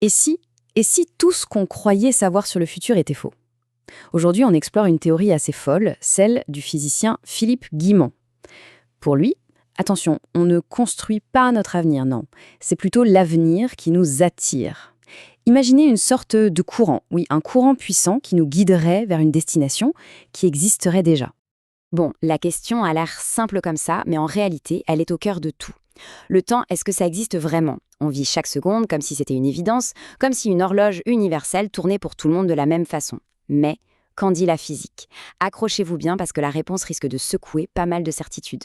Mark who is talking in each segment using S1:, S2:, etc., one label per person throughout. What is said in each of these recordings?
S1: Et si, et si tout ce qu'on croyait savoir sur le futur était faux? Aujourd'hui, on explore une théorie assez folle, celle du physicien Philippe Guimond. Pour lui, attention, on ne construit pas notre avenir, non. C'est plutôt l'avenir qui nous attire. Imaginez une sorte de courant, oui, un courant puissant qui nous guiderait vers une destination qui existerait déjà.
S2: Bon, la question a l'air simple comme ça, mais en réalité, elle est au cœur de tout. Le temps, est-ce que ça existe vraiment? On vit chaque seconde comme si c'était une évidence, comme si une horloge universelle tournait pour tout le monde de la même façon. Mais, qu'en dit la physique? Accrochez-vous bien parce que la réponse risque de secouer pas mal de certitudes.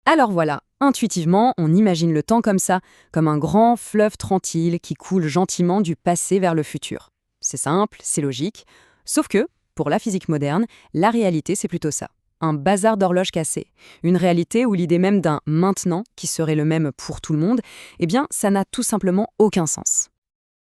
S1: Alors voilà, intuitivement, on imagine le temps comme ça, comme un grand fleuve tranquille qui coule gentiment du passé vers le futur. C'est simple, c'est logique, sauf que, pour la physique moderne, la réalité c'est plutôt ça. Un bazar d'horloges cassées. Une réalité où l'idée même d'un maintenant, qui serait le même pour tout le monde, eh bien, ça n'a tout simplement aucun sens.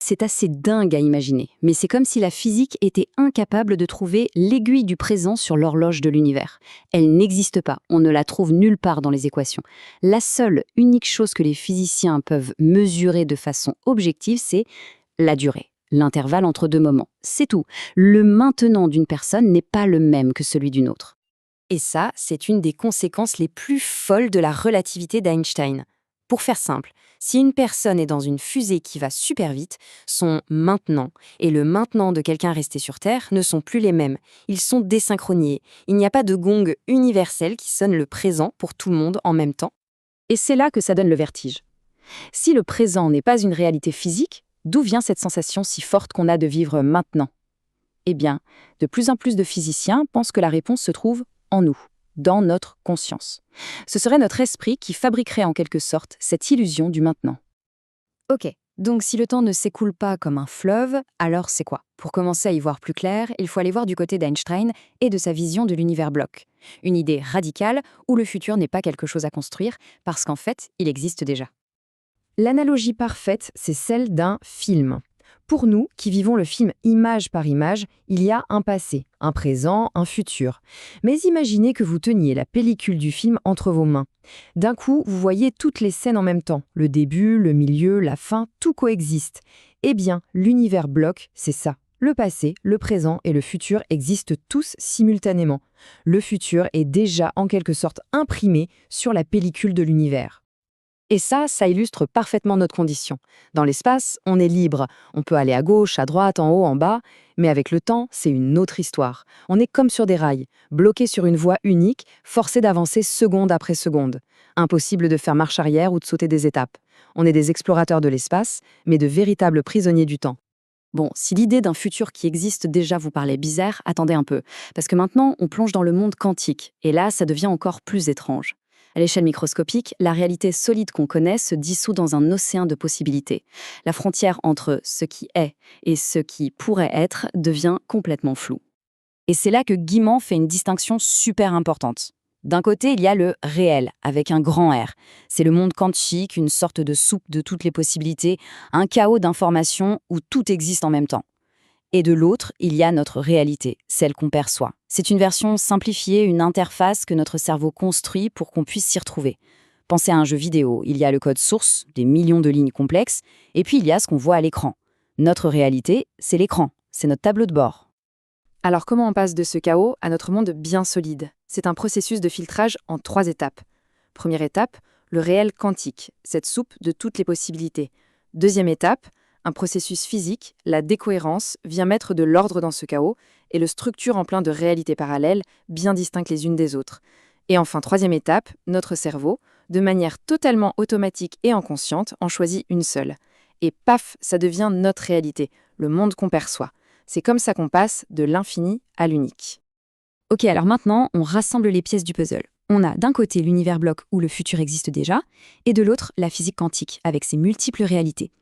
S1: C'est assez dingue à imaginer, mais c'est comme si la physique était incapable de trouver l'aiguille du présent sur l'horloge de l'univers. Elle n'existe pas, on ne la trouve nulle part dans les équations. La seule, unique chose que les physiciens peuvent mesurer de façon objective, c'est la durée, l'intervalle entre deux moments. C'est tout. Le maintenant d'une personne n'est pas le même que celui d'une autre. Et ça, c'est une des conséquences les plus folles de la relativité d'Einstein. Pour faire simple, si une personne est dans une fusée qui va super vite, son maintenant et le maintenant de quelqu'un resté sur Terre ne sont plus les mêmes. Ils sont désynchroniés. Il n'y a pas de gong universel qui sonne le présent pour tout le monde en même temps. Et c'est là que ça donne le vertige. Si le présent n'est pas une réalité physique, d'où vient cette sensation si forte qu'on a de vivre maintenant? Eh bien, de plus en plus de physiciens pensent que la réponse se trouve en nous, dans notre conscience. Ce serait notre esprit qui fabriquerait en quelque sorte cette illusion du maintenant. Ok, donc si le temps ne s'écoule pas comme un fleuve, alors c'est quoi? Pour commencer à y voir plus clair, il faut aller voir du côté d'Einstein et de sa vision de l'univers bloc. Une idée radicale où le futur n'est pas quelque chose à construire, parce qu'en fait, il existe déjà. L'analogie parfaite, c'est celle d'un film. Pour nous, qui vivons le film image par image, il y a un passé, un présent, un futur. Mais imaginez que vous teniez la pellicule du film entre vos mains. D'un coup, vous voyez toutes les scènes en même temps. Le début, le milieu, la fin, tout coexiste. Eh bien, l'univers bloc, c'est ça. Le passé, le présent et le futur existent tous simultanément. Le futur est déjà en quelque sorte imprimé sur la pellicule de l'univers. Et ça illustre parfaitement notre condition. Dans l'espace, on est libre. On peut aller à gauche, à droite, en haut, en bas. Mais avec le temps, c'est une autre histoire. On est comme sur des rails, bloqués sur une voie unique, forcés d'avancer seconde après seconde. Impossible de faire marche arrière ou de sauter des étapes. On est des explorateurs de l'espace, mais de véritables prisonniers du temps. Bon, si l'idée d'un futur qui existe déjà vous paraît bizarre, attendez un peu. Parce que maintenant, on plonge dans le monde quantique. Et là, ça devient encore plus étrange. À l'échelle microscopique, la réalité solide qu'on connaît se dissout dans un océan de possibilités. La frontière entre ce qui est et ce qui pourrait être devient complètement floue. Et c'est là que Guimand fait une distinction super importante. D'un côté, il y a le réel, avec un grand R. C'est le monde quantique, une sorte de soupe de toutes les possibilités, un chaos d'informations où tout existe en même temps. Et de l'autre, il y a notre réalité, celle qu'on perçoit. C'est une version simplifiée, une interface que notre cerveau construit pour qu'on puisse s'y retrouver. Pensez à un jeu vidéo, il y a le code source, des millions de lignes complexes, et puis il y a ce qu'on voit à l'écran. Notre réalité, c'est l'écran, c'est notre tableau de bord. Alors comment on passe de ce chaos à notre monde bien solide? C'est un processus de filtrage en 3 étapes. Première étape, le réel quantique, cette soupe de toutes les possibilités. Deuxième étape, un processus physique, la décohérence, vient mettre de l'ordre dans ce chaos et le structure en plein de réalités parallèles, bien distinctes les unes des autres. Et enfin, troisième étape, notre cerveau, de manière totalement automatique et inconsciente, en choisit une seule. Et paf, ça devient notre réalité, le monde qu'on perçoit. C'est comme ça qu'on passe de l'infini à l'unique. Ok, alors maintenant, on rassemble les pièces du puzzle. On a d'un côté l'univers bloc où le futur existe déjà, et de l'autre, la physique quantique, avec ses multiples réalités.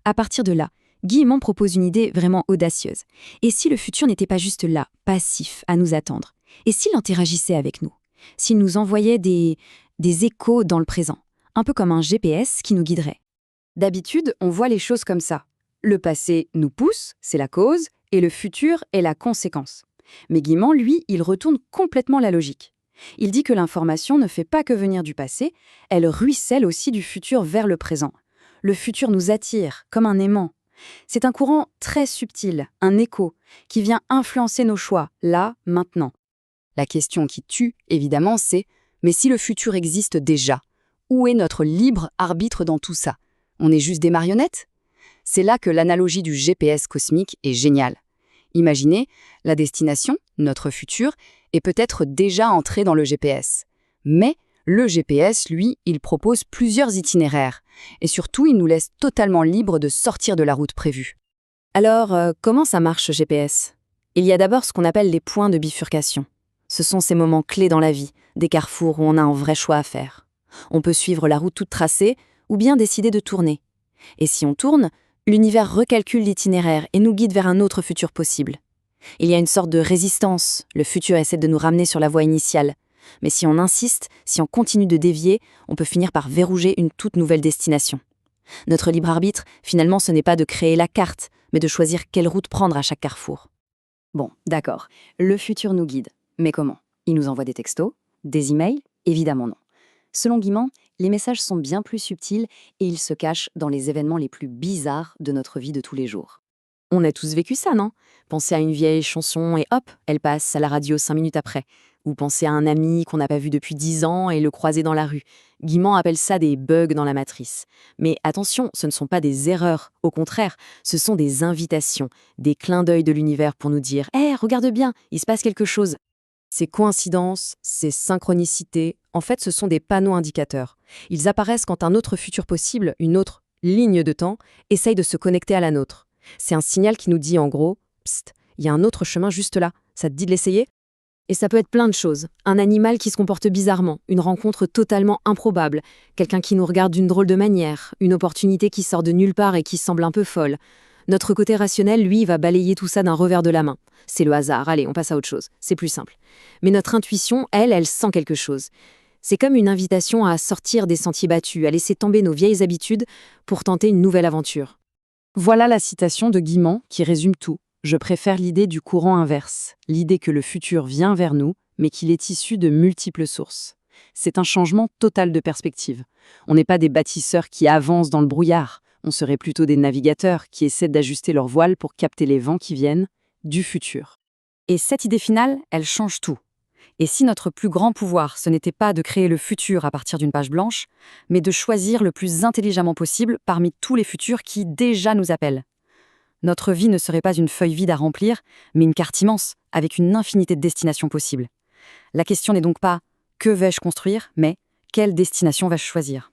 S1: À partir de là, Guillemot propose une idée vraiment audacieuse. Et si le futur n'était pas juste là, passif, à nous attendre? Et s'il interagissait avec nous? S'il nous envoyait des échos dans le présent? Un peu comme un GPS qui nous guiderait. D'habitude, on voit les choses comme ça. Le passé nous pousse, c'est la cause, et le futur est la conséquence. Mais Guillemot, lui, il retourne complètement la logique. Il dit que l'information ne fait pas que venir du passé, elle ruisselle aussi du futur vers le présent. Le futur nous attire, comme un aimant.
S2: C'est un courant très subtil, un écho, qui vient influencer nos choix, là, maintenant. La question qui tue, évidemment, c'est « mais si le futur existe déjà, où est notre libre arbitre dans tout ça? On est juste des marionnettes ?» C'est là que l'analogie du GPS cosmique est géniale. Imaginez, la destination, notre futur, est peut-être déjà entrée dans le GPS. Mais le GPS, lui, il propose plusieurs itinéraires. Et surtout, il nous laisse totalement libres de sortir de la route prévue.
S1: Alors, comment ça marche, GPS? Il y a d'abord ce qu'on appelle les points de bifurcation. Ce sont ces moments clés dans la vie, des carrefours où on a un vrai choix à faire. On peut suivre la route toute tracée ou bien décider de tourner. Et si on tourne, l'univers recalcule l'itinéraire et nous guide vers un autre futur possible. Il y a une sorte de résistance, le futur essaie de nous ramener sur la voie initiale. Mais si on insiste, si on continue de dévier, on peut finir par verrouger une toute nouvelle destination. Notre libre arbitre, finalement, ce n'est pas de créer la carte, mais de choisir quelle route prendre à chaque carrefour.
S2: Bon, d'accord, le futur nous guide. Mais comment? Il nous envoie des textos? Des emails? Évidemment non. Selon Guimand, les messages sont bien plus subtils et ils se cachent dans les événements les plus bizarres de notre vie de tous les jours.
S1: On a tous vécu ça, non? Pensez à une vieille chanson et hop, elle passe à la radio 5 minutes après. Ou pensez à un ami qu'on n'a pas vu depuis 10 ans et le croiser dans la rue. Guimand appelle ça des bugs dans la matrice. Mais attention, ce ne sont pas des erreurs. Au contraire, ce sont des invitations, des clins d'œil de l'univers pour nous dire « Hé, regarde bien, il se passe quelque chose ». Ces coïncidences, ces synchronicités, en fait, ce sont des panneaux indicateurs. Ils apparaissent quand un autre futur possible, une autre ligne de temps, essaye de se connecter à la nôtre. C'est un signal qui nous dit en gros « Psst, il y a un autre chemin juste là, ça te dit de l'essayer ?» Et ça peut être plein de choses. Un animal qui se comporte bizarrement, une rencontre totalement improbable, quelqu'un qui nous regarde d'une drôle de manière, une opportunité qui sort de nulle part et qui semble un peu folle. Notre côté rationnel, lui, va balayer tout ça d'un revers de la main. C'est le hasard, allez, on passe à autre chose, c'est plus simple. Mais notre intuition, elle sent quelque chose. C'est comme une invitation à sortir des sentiers battus, à laisser tomber nos vieilles habitudes pour tenter une nouvelle aventure. Voilà la citation de Guimand qui résume tout. Je préfère l'idée du courant inverse, l'idée que le futur vient vers nous, mais qu'il est issu de multiples sources. C'est un changement total de perspective. On n'est pas des bâtisseurs qui avancent dans le brouillard, on serait plutôt des navigateurs qui essaient d'ajuster leur voile pour capter les vents qui viennent du futur.
S2: Et cette idée finale, elle change tout. Et si notre plus grand pouvoir, ce n'était pas de créer le futur à partir d'une page blanche, mais de choisir le plus intelligemment possible parmi tous les futurs qui déjà nous appellent? Notre vie ne serait pas une feuille vide à remplir, mais une carte immense, avec une infinité de destinations possibles. La question n'est donc pas « que vais-je construire ?», mais « quelle destination vais-je choisir ?»